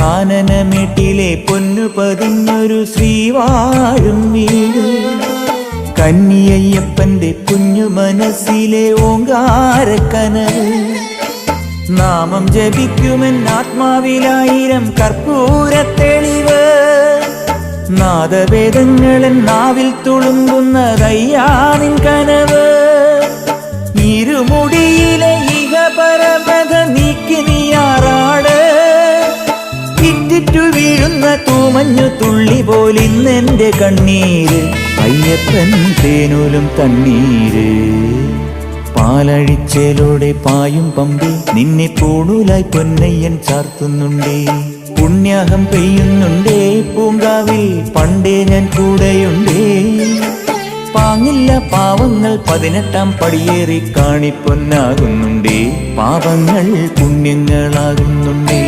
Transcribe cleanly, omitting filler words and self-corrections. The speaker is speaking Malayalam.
കാനനമേട്ടിലെ പൊന്നു പതിഞ്ഞൊരു ശ്രീവാഴും വീട്, കന്നിയയ്യപ്പന്റെ കുഞ്ഞു മനസ്സിലെ ഓങ്കാരക്കനവ്. നാമം ജപിക്കുമെൻ ആത്മാവിലായിരം കർപ്പൂര തെളിവ്, നാദവേദങ്ങളൻ നാവിൽ തുളുമ്പുന്നതയ്യാനിൻ കനവ്. ഇരുമുടിയിലെ ഇഹപരമത നീക്കി നീയാറാട്, ഇറ്റിറ്റു വീഴുന്ന തൂമഞ്ഞു തുള്ളി പോലിന്നെന്റെ കണ്ണീര്. അയ്യപ്പൻ തേനൂലും തണ്ണീര്, പാലഴിച്ചേലോടെ പായും പമ്പി നിന്നെ പൂണൂലായി പൊന്നയ്യൻ ചാർത്തുന്നുണ്ടേ. പുണ്യാഹം പെയ്യുന്നുണ്ടേ പൂങ്കാവിൽ പണ്ടേ ഞാൻ കൂടെയുണ്ടേ. പാങ്ങില്ല പാവങ്ങൾ 18-ാം പടിയേറി കാണിപ്പൊന്നാകുന്നുണ്ടേ, പാപങ്ങൾ പുണ്യങ്ങളാകുന്നുണ്ടേ.